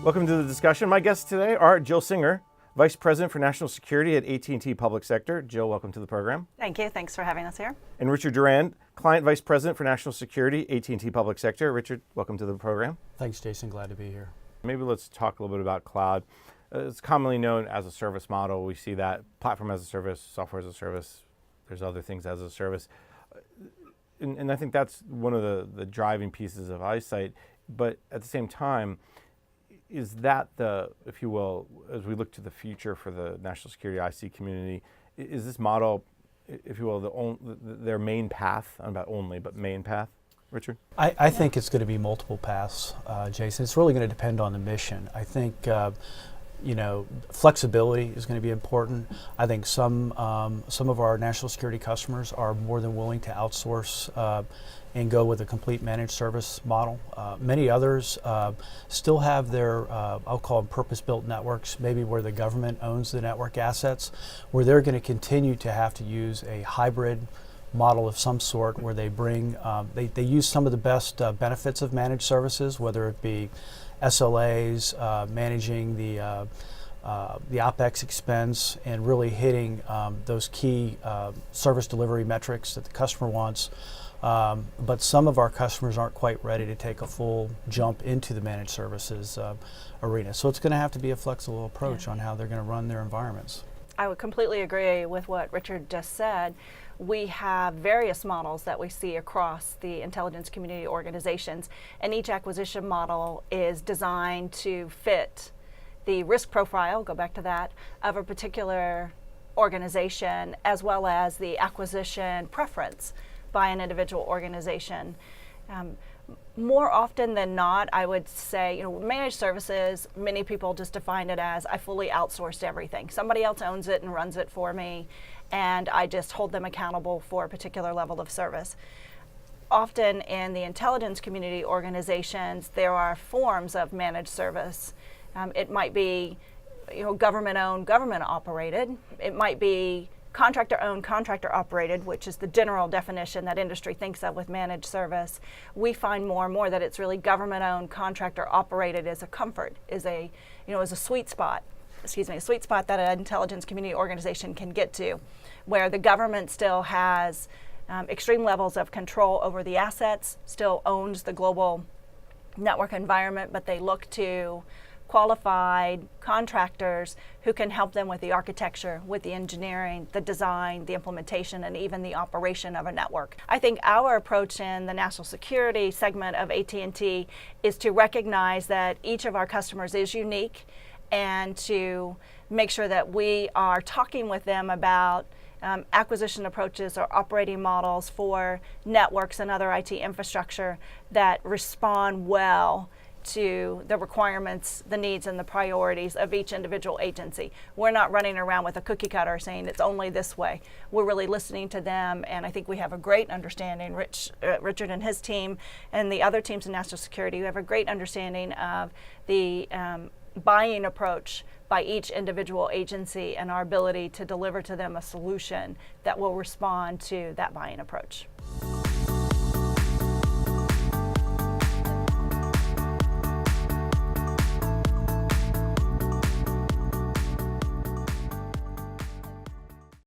Welcome to the discussion. My guests today are Jill Singer, Vice President for National Security at AT&T Public Sector. Jill, welcome to the program. Thank you. Thanks for having us here. And Richard Durand, Client Vice President for National Security, AT&T Public Sector. Richard, welcome to the program. Thanks, Jason. Glad to be here. Maybe let's talk a little bit about cloud. It's commonly known as a service model. We see that platform as a service, software as a service. There's other things as a service. And I think that's one of the driving pieces of iSight. But at the same time, is that the, if you will, as we look to the future for the national security IC community, is this model, if you will, their main path, not about only, but main path? Richard? I think it's going to be multiple paths, Jason. It's really going to depend on the mission. I think, flexibility is going to be important. I think some of our national security customers are more than willing to outsource and go with a complete managed service model. Many others still have their, I'll call them purpose-built networks, maybe where the government owns the network assets, where they're going to continue to have to use a hybrid model of some sort where they bring, they use some of the best benefits of managed services, whether it be SLAs, managing the OpEx expense, and really hitting those key service delivery metrics that the customer wants. But some of our customers aren't quite ready to take a full jump into the managed services arena. So it's going to have to be a flexible approach on how they're going to run their environments. I would completely agree with what Richard just said. We have various models that we see across the intelligence community organizations, and each acquisition model is designed to fit the risk profile, go back to that, of a particular organization, as well as the acquisition preference by an individual organization. More often than not, I would say, managed services, many people just define it as I fully outsourced everything. Somebody else owns it and runs it for me, and I just hold them accountable for a particular level of service. Often in the intelligence community organizations, there are forms of managed service. It might be government-owned, government-operated. It might be contractor-owned, contractor-operated, which is the general definition that industry thinks of with managed service. We find more and more that it's really government-owned, contractor-operated as a comfort, is a sweet spot. A sweet spot that an intelligence community organization can get to, where the government still has extreme levels of control over the assets, still owns the global network environment, but they look to qualified contractors who can help them with the architecture, with the engineering, the design, the implementation, and even the operation of a network. I think our approach in the national security segment of AT&T is to recognize that each of our customers is unique, and to make sure that we are talking with them about acquisition approaches or operating models for networks and other IT infrastructure that respond well to the requirements, the needs, and the priorities of each individual agency. We're not running around with a cookie cutter saying it's only this way. We're really listening to them, and I think we have a great understanding, Richard and his team and the other teams in national security, we have a great understanding of the buying approach by each individual agency and our ability to deliver to them a solution that will respond to that buying approach.